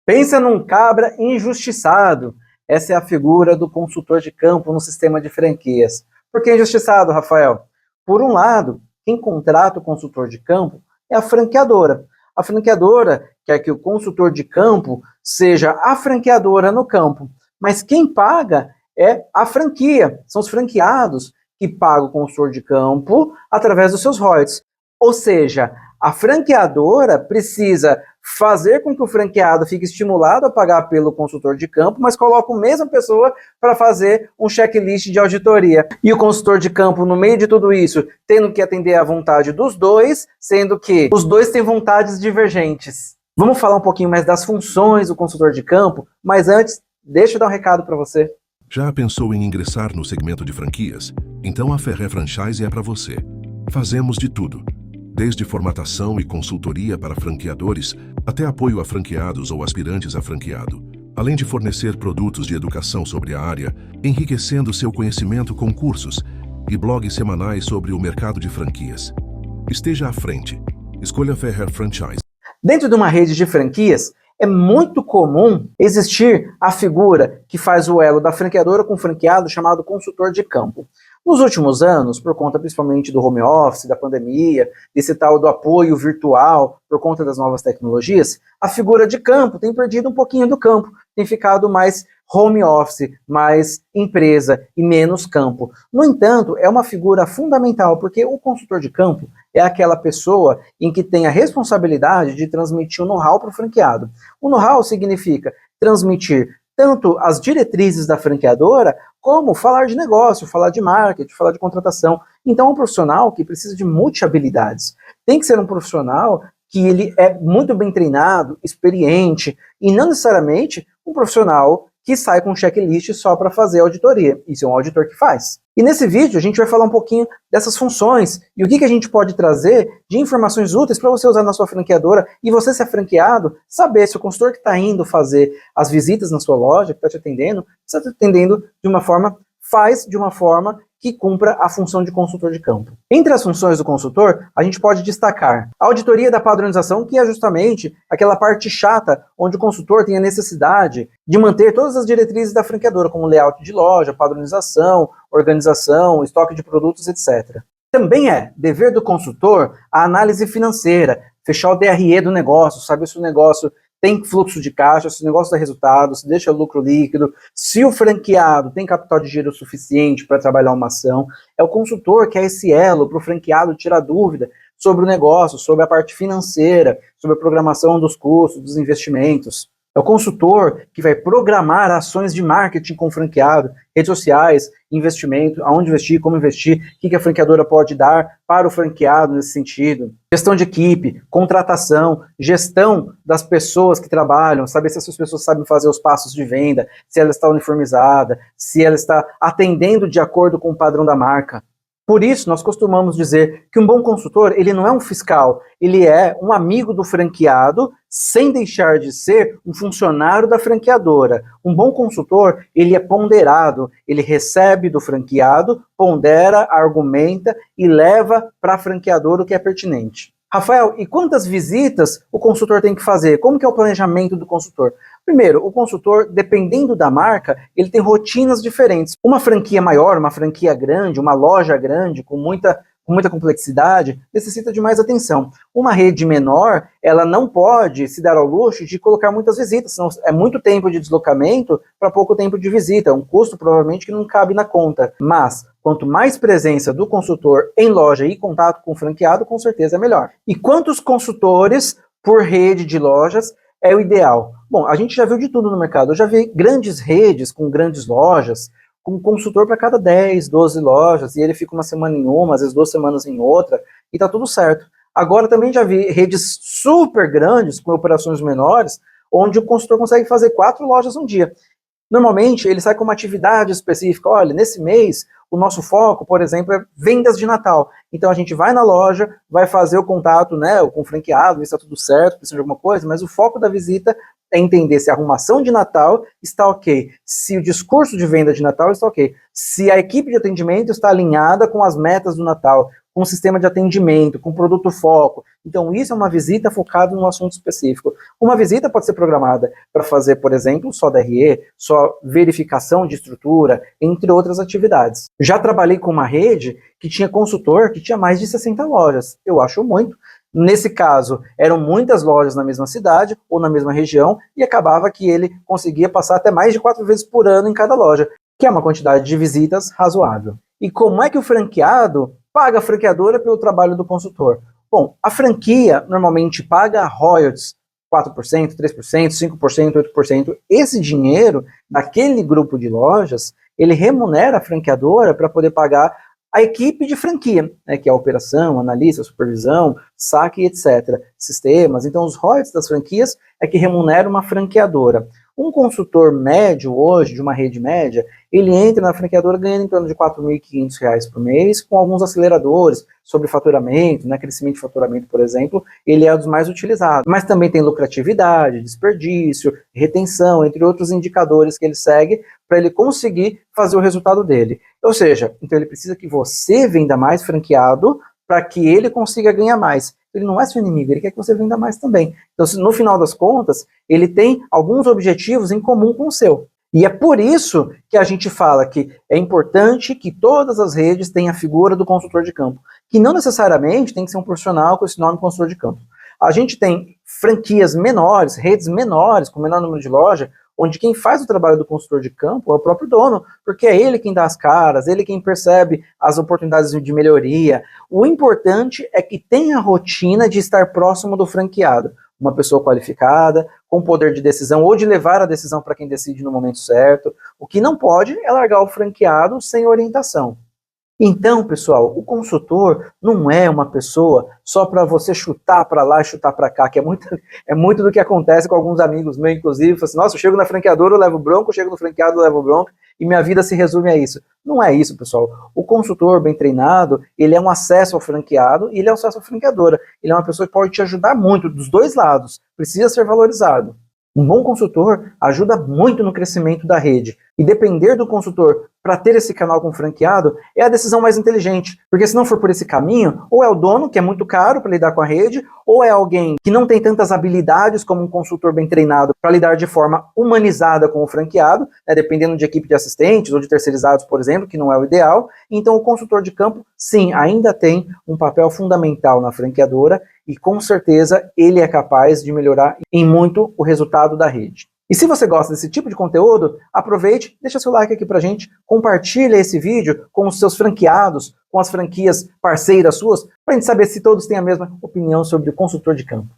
Pensa num cabra injustiçado. Essa é a figura do consultor de campo no sistema de franquias. Por que injustiçado, Rafael? Por um lado, quem contrata o consultor de campo é a franqueadora. A franqueadora quer que o consultor de campo seja a franqueadora no campo, mas quem paga é a franquia, são os franqueados que pagam o consultor de campo através dos seus royalties. Ou seja, a franqueadora precisa fazer com que o franqueado fique estimulado a pagar pelo consultor de campo, mas coloca a mesma pessoa para fazer um checklist de auditoria. E o consultor de campo, no meio de tudo isso, tendo que atender à vontade dos dois, sendo que os dois têm vontades divergentes. Vamos falar um pouquinho mais das funções do consultor de campo, mas antes, deixa eu dar um recado para você. Já pensou em ingressar no segmento de franquias? Então a Ferrer Franchise é para você. Fazemos de tudo, desde formatação e consultoria para franqueadores, até apoio a franqueados ou aspirantes a franqueado, além de fornecer produtos de educação sobre a área, enriquecendo seu conhecimento com cursos e blogs semanais sobre o mercado de franquias. Esteja à frente. Escolha Ferrer Franchise. Dentro de uma rede de franquias, é muito comum existir a figura que faz o elo da franqueadora com o franqueado, chamado consultor de campo. Nos últimos anos, por conta principalmente do home office, da pandemia, desse tal do apoio virtual, por conta das novas tecnologias, a figura de campo tem perdido um pouquinho do campo, tem ficado mais home office, mais empresa e menos campo. No entanto, é uma figura fundamental, porque o consultor de campo é aquela pessoa em que tem a responsabilidade de transmitir o know-how para o franqueado. O know-how significa transmitir tanto as diretrizes da franqueadora, como falar de negócio, falar de marketing, falar de contratação. Então é um profissional que precisa de multi-habilidades. Tem que ser um profissional que ele é muito bem treinado, experiente, e não necessariamente um profissional que sai com um checklist só para fazer auditoria. Isso é um auditor que faz. E nesse vídeo a gente vai falar um pouquinho dessas funções e o que a gente pode trazer de informações úteis para você usar na sua franqueadora e você, se é franqueado, saber se o consultor que está indo fazer as visitas na sua loja, que está te atendendo, está te atendendo de uma forma, faz de uma forma que cumpra a função de consultor de campo. Entre as funções do consultor, a gente pode destacar a auditoria da padronização, que é justamente aquela parte chata, onde o consultor tem a necessidade de manter todas as diretrizes da franqueadora, como layout de loja, padronização, organização, estoque de produtos, etc. Também é dever do consultor a análise financeira, fechar o DRE do negócio, saber se o negócio tem fluxo de caixa, se o negócio dá resultado, se deixa lucro líquido, se o franqueado tem capital de giro suficiente para trabalhar uma ação. É o consultor que é esse elo para o franqueado tirar dúvida sobre o negócio, sobre a parte financeira, sobre a programação dos custos, dos investimentos. É o consultor que vai programar ações de marketing com o franqueado, redes sociais, investimento, aonde investir, como investir, o que a franqueadora pode dar para o franqueado nesse sentido. Gestão de equipe, contratação, gestão das pessoas que trabalham, saber se essas pessoas sabem fazer os passos de venda, se ela está uniformizada, se ela está atendendo de acordo com o padrão da marca. Por isso, nós costumamos dizer que um bom consultor, ele não é um fiscal, ele é um amigo do franqueado, sem deixar de ser um funcionário da franqueadora. Um bom consultor, ele é ponderado, ele recebe do franqueado, pondera, argumenta e leva para a franqueadora o que é pertinente. Rafael, e quantas visitas o consultor tem que fazer? Como que é o planejamento do consultor? Primeiro, o consultor, dependendo da marca, ele tem rotinas diferentes. Uma franquia maior, uma franquia grande, uma loja grande, com muita complexidade, necessita de mais atenção. Uma rede menor, ela não pode se dar ao luxo de colocar muitas visitas, senão é muito tempo de deslocamento para pouco tempo de visita, um custo provavelmente que não cabe na conta. Mas, quanto mais presença do consultor em loja e contato com o franqueado, com certeza é melhor. E quantos consultores por rede de lojas é o ideal? Bom, a gente já viu de tudo no mercado. Eu já vi grandes redes com grandes lojas, com um consultor para cada 10, 12 lojas, e ele fica uma semana em uma, às vezes 2 semanas em outra, e tá tudo certo. Agora também já vi redes super grandes, com operações menores, onde o consultor consegue fazer 4 lojas um dia. Normalmente, ele sai com uma atividade específica. Olha, nesse mês, o nosso foco, por exemplo, é vendas de Natal. Então, a gente vai na loja, vai fazer o contato, né, com o franqueado, ver se está tudo certo, precisa de alguma coisa, mas o foco da visita é entender se a arrumação de Natal está ok, se o discurso de venda de Natal está ok, se a equipe de atendimento está alinhada com as metas do Natal, com sistema de atendimento, com produto foco. Então isso é uma visita focada num assunto específico. Uma visita pode ser programada para fazer, por exemplo, só DRE, só verificação de estrutura, entre outras atividades. Já trabalhei com uma rede que tinha consultor que tinha mais de 60 lojas. Eu acho muito. Nesse caso, eram muitas lojas na mesma cidade ou na mesma região e acabava que ele conseguia passar até mais de 4 vezes por ano em cada loja, que é uma quantidade de visitas razoável. E como é que o franqueado paga a franqueadora pelo trabalho do consultor? Bom, a franquia normalmente paga royalties, 4%, 3%, 5%, 8%. Esse dinheiro daquele grupo de lojas, ele remunera a franqueadora para poder pagar a equipe de franquia, né, que é a operação, analista, supervisão, saque, etc. Sistemas. Então, os royalties das franquias é que remunera uma franqueadora. Um consultor médio hoje, de uma rede média, ele entra na franqueadora ganhando em torno de R$ 4.500 por mês, com alguns aceleradores sobre faturamento, né, crescimento de faturamento, por exemplo, ele é um dos mais utilizados. Mas também tem lucratividade, desperdício, retenção, entre outros indicadores que ele segue para ele conseguir fazer o resultado dele. Ou seja, então ele precisa que você venda mais franqueado para que ele consiga ganhar mais. Ele não é seu inimigo, ele quer que você venda mais também. Então, no final das contas, ele tem alguns objetivos em comum com o seu. E é por isso que a gente fala que é importante que todas as redes tenham a figura do consultor de campo, que não necessariamente tem que ser um profissional com esse nome consultor de campo. A gente tem franquias menores, redes menores, com menor número de loja, onde quem faz o trabalho do consultor de campo é o próprio dono, porque é ele quem dá as caras, ele quem percebe as oportunidades de melhoria. O importante é que tenha a rotina de estar próximo do franqueado, uma pessoa qualificada, com poder de decisão ou de levar a decisão para quem decide no momento certo. O que não pode é largar o franqueado sem orientação. Então, pessoal, o consultor não é uma pessoa só para você chutar para lá e chutar para cá, que é muito do que acontece com alguns amigos meus, inclusive, falam assim, nossa, eu chego na franqueadora, eu levo bronco, eu chego no franqueado, eu levo bronco, e minha vida se resume a isso. Não é isso, pessoal. O consultor bem treinado, ele é um acesso ao franqueado e ele é um acesso à franqueadora. Ele é uma pessoa que pode te ajudar muito, dos dois lados, precisa ser valorizado. Um bom consultor ajuda muito no crescimento da rede. E depender do consultor para ter esse canal com franqueado é a decisão mais inteligente. Porque se não for por esse caminho, ou é o dono, que é muito caro para lidar com a rede, ou é alguém que não tem tantas habilidades como um consultor bem treinado para lidar de forma humanizada com o franqueado, né, dependendo de equipe de assistentes ou de terceirizados, por exemplo, que não é o ideal. Então o consultor de campo, sim, ainda tem um papel fundamental na franqueadora e com certeza ele é capaz de melhorar em muito o resultado da rede. E se você gosta desse tipo de conteúdo, aproveite, deixa seu like aqui pra gente, compartilha esse vídeo com os seus franqueados, com as franquias parceiras suas, pra gente saber se todos têm a mesma opinião sobre o consultor de campo.